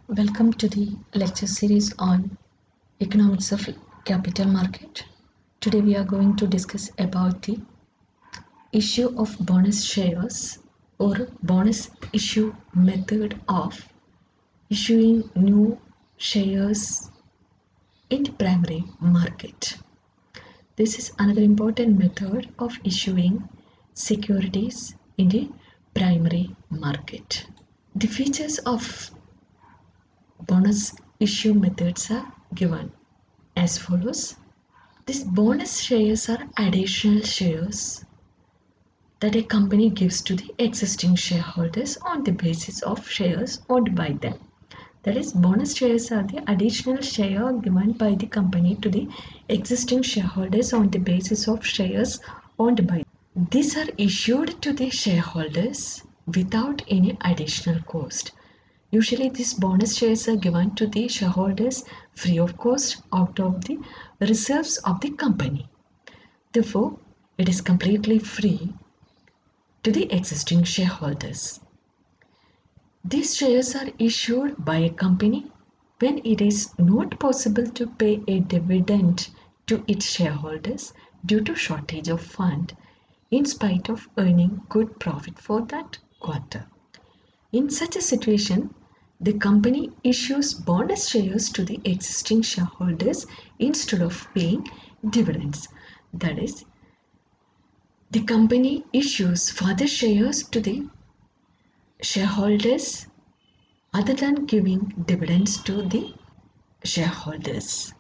Welcome to the lecture series on economics of capital market. Today we are going to discuss about the issue of bonus shares or bonus issue method of issuing new shares in the primary market. This is another important method of issuing securities in the primary market. The features of bonus issue methods are given as follows. These bonus shares are additional shares that a company gives to the existing shareholders on the basis of shares owned by them. That is, bonus shares are the additional share given by the company to the existing shareholders on the basis of shares owned by them. These are issued to the shareholders without any additional cost. Usually these bonus shares are given to the shareholders free of cost out of the reserves of the company. Therefore, it is completely free to the existing shareholders. These shares are issued by a company when it is not possible to pay a dividend to its shareholders due to shortage of fund in spite of earning good profit for that quarter. In such a situation, the company issues bonus shares to the existing shareholders instead of paying dividends. That is, the company issues further shares to the shareholders other than giving dividends to the shareholders.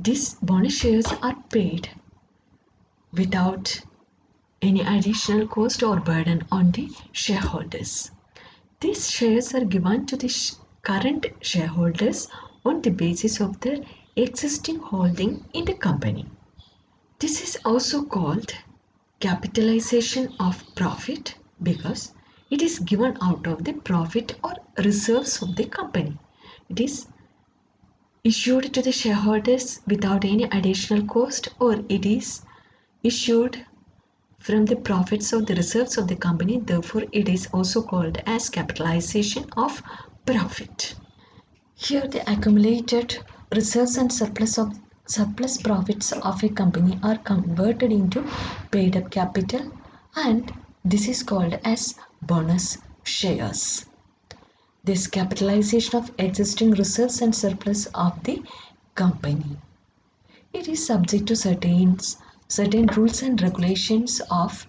These bonus shares are paid without any additional cost or burden on the shareholders. These shares are given to the current shareholders on the basis of their existing holding in the company. This is also called capitalization of profit because it is given out of the profit or reserves of the company. It is issued to the shareholders without any additional cost, or it is issued from the profits of the reserves of the company. Therefore, it is also called as capitalization of profit. Here the accumulated reserves and surplus profits of a company are converted into paid up capital, and this is called as bonus shares. This capitalization of existing reserves and surplus of the company. It is subject to certain rules and regulations of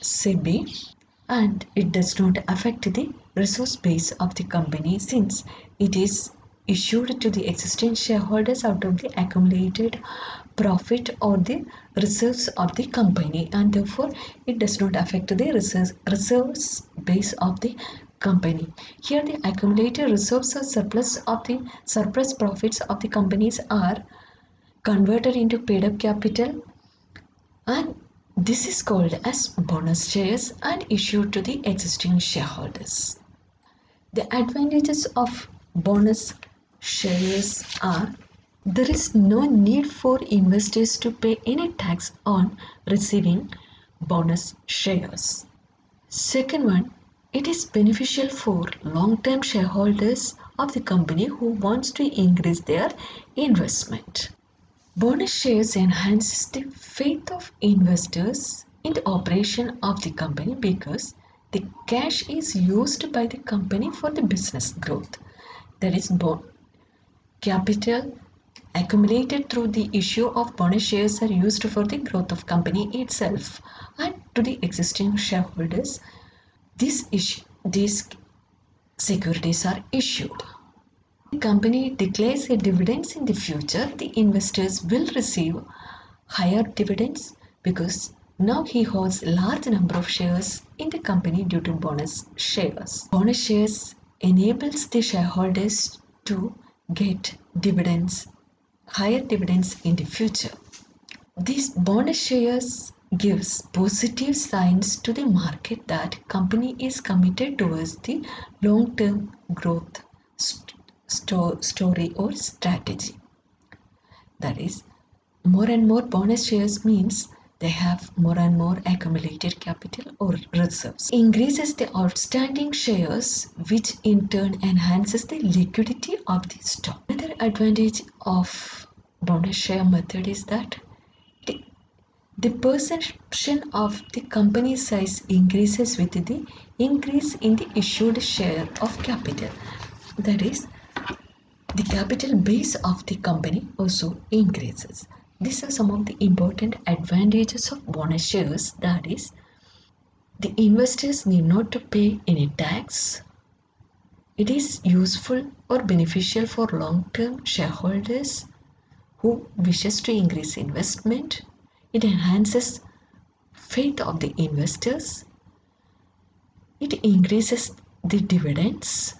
SEBI, and it does not affect the resource base of the company since it is issued to the existing shareholders out of the accumulated profit or the reserves of the company, and therefore it does not affect the reserves base of the company. Here the accumulated reserves or surplus profits of the companies are converted into paid up capital, and this is called as bonus shares and issued to the existing shareholders. The advantages of bonus shares are: there is no need for investors to pay any tax on receiving bonus shares. Second one, it is beneficial for long-term shareholders of the company who wants to increase their investment. Bonus shares enhances the faith of investors in the operation of the company because the cash is used by the company for the business growth. That is, capital accumulated through the issue of bonus shares are used for the growth of company itself, and to the existing shareholders these securities are issued. The company declares a dividends in the future, the investors will receive higher dividends because now he holds a large number of shares in the company due to bonus shares. Bonus shares enables the shareholders to get dividends, higher dividends in the future. These bonus shares gives positive signs to the market that company is committed towards the long-term growth story or strategy. That is, more and more bonus shares means they have more and more accumulated capital or reserves. Increases the outstanding shares, which in turn enhances the liquidity of the stock. Another advantage of bonus share method is that the perception of the company size increases with the increase in the issued share of capital. That is, the capital base of the company also increases. These are some of the important advantages of bonus shares. That is, the investors need not to pay any tax. It is useful or beneficial for long-term shareholders who wishes to increase investment. It enhances faith of the investors. It increases the dividends.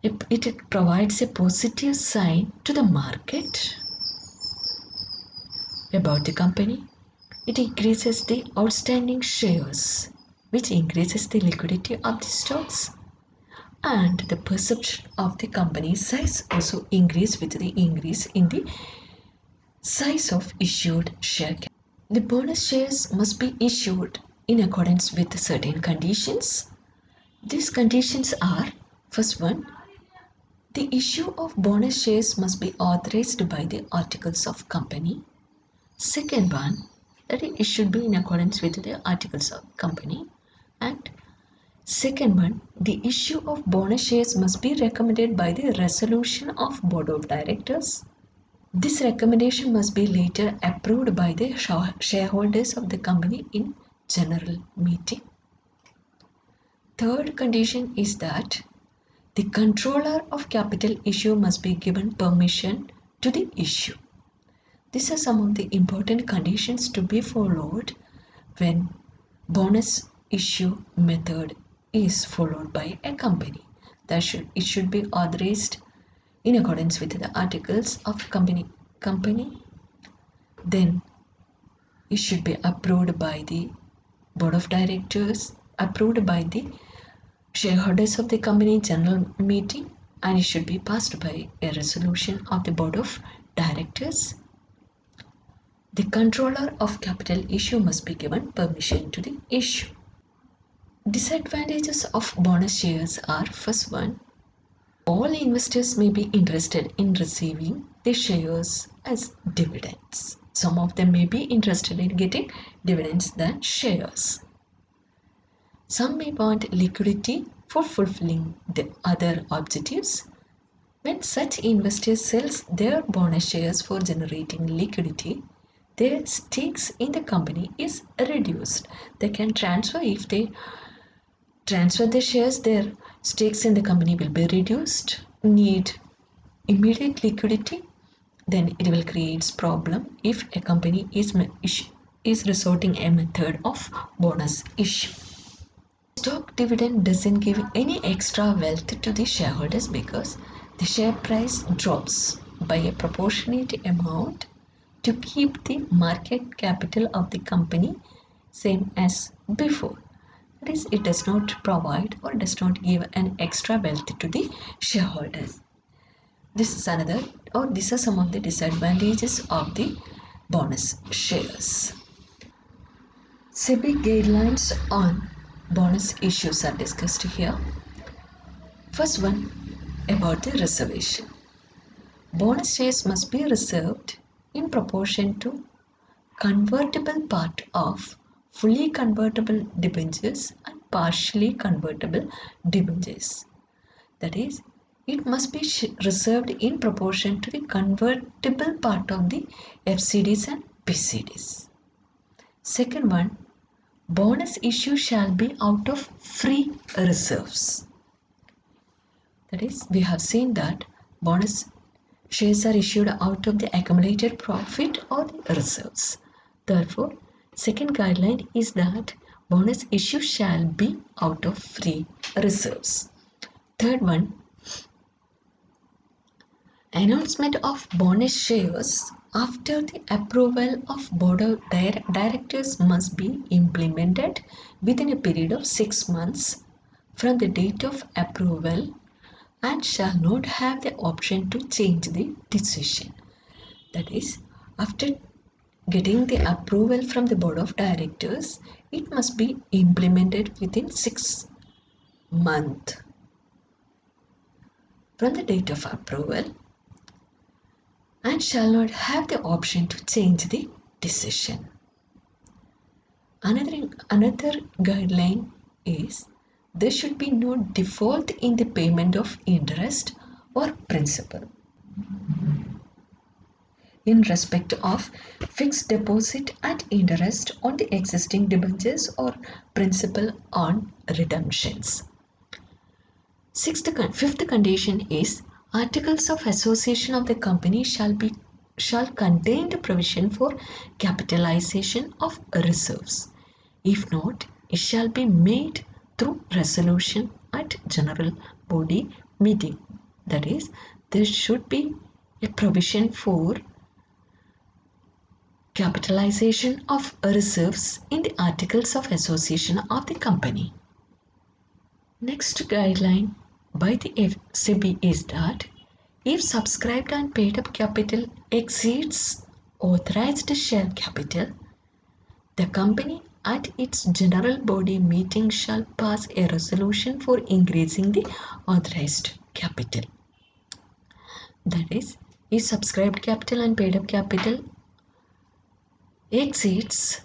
It provides a positive sign to the market about the company. It increases the outstanding shares, which increases the liquidity of the stocks, and the perception of the company size also increase with the increase in the size of issued share. The bonus shares must be issued in accordance with certain conditions. These conditions are: first one, the issue of bonus shares must be authorized by the articles of company. Second one, that it should be in accordance with the articles of company. And second one, the issue of bonus shares must be recommended by the resolution of board of directors. This recommendation must be later approved by the shareholders of the company in general meeting. Third condition is that the controller of capital issue must be given permission to the issue. These are some of the important conditions to be followed when bonus issue method is followed by a company. It should be authorized in accordance with the articles of company. Then it should be approved by the board of directors, approved by the shareholders of the company general meeting, and it should be passed by a resolution of the board of directors. The controller of capital issue must be given permission to the issue. Disadvantages of bonus shares are: first one, all investors may be interested in receiving the shares as dividends. Some of them may be interested in getting dividends than shares. Some may want liquidity for fulfilling the other objectives. When such investors sell their bonus shares for generating liquidity, their stakes in the company is reduced. They can transfer. If they transfer the shares, their stakes in the company will be reduced. Need immediate liquidity, then it will create problem if a company is resorting a method of bonus issue. Stock dividend doesn't give any extra wealth to the shareholders because the share price drops by a proportionate amount to keep the market capital of the company same as before. That is, it does not provide or does not give an extra wealth to the shareholders. These are some of the disadvantages of the bonus shares. SEBI guidelines on bonus issues are discussed here. First one, about the reservation. Bonus shares must be reserved in proportion to convertible part of fully convertible debentures and partially convertible debentures. That is, it must be reserved in proportion to the convertible part of the FCDs and PCDs. Second one, bonus issue shall be out of free reserves. That is, we have seen that bonus shares are issued out of the accumulated profit or the reserves. Therefore, second guideline is that bonus issue shall be out of free reserves. Third one, announcement of bonus shares after the approval of board of directors must be implemented within a period of 6 months from the date of approval and shall not have the option to change the decision. That is, after getting the approval from the board of directors, it must be implemented within 6 months from the date of approval and shall not have the option to change the decision. Another guideline is there should be no default in the payment of interest or principal in respect of fixed deposit and interest on the existing debentures or principal on redemptions. Fifth condition is articles of association of the company shall contain the provision for capitalization of reserves. If not, it shall be made through resolution at general body meeting. That is, there should be a provision for capitalization of reserves in the articles of association of the company. Next guideline by the SEBI is that if subscribed and paid up capital exceeds authorized share capital, the company at its general body meeting shall pass a resolution for increasing the authorized capital. That is, if subscribed capital and paid up capital exceeds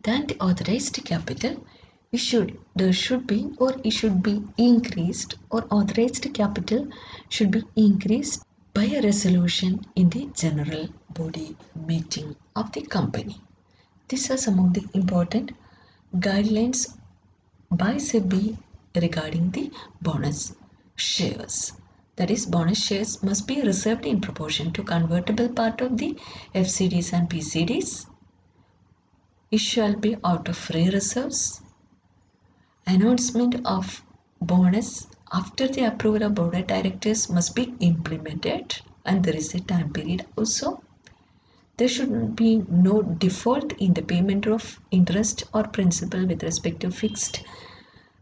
than the authorized capital, it should be increased, or authorized capital should be increased by a resolution in the general body meeting of the company. These are some of the important guidelines by SEBI regarding the bonus shares. That is, bonus shares must be reserved in proportion to convertible part of the FCDs and PCDs. It shall be out of free reserves. Announcement of bonus after the approval of board of directors must be implemented, and there is a time period also. There should be no default in the payment of interest or principal with respect to fixed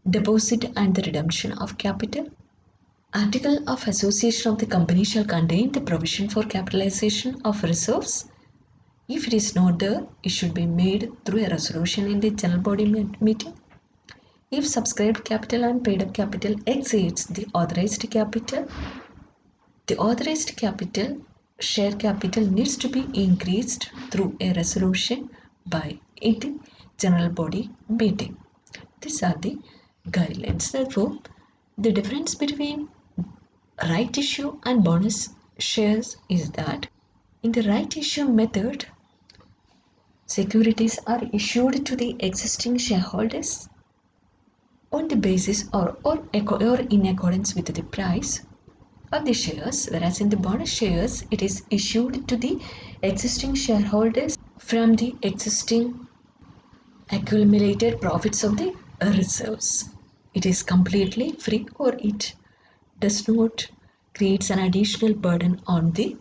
deposit and the redemption of capital. Article of association of the company shall contain the provision for capitalization of reserves. If it is not there, it should be made through a resolution in the general body meeting. If subscribed capital and paid up capital exceeds the authorized capital, the authorized capital, share capital, needs to be increased through a resolution by the general body meeting. These are the guidelines. Therefore, the difference between right issue and bonus shares is that in the right issue method, securities are issued to the existing shareholders on the basis or in accordance with the price of the shares, whereas in the bonus shares it is issued to the existing shareholders from the existing accumulated profits of the reserves. It is completely free, or it does not create an additional burden on the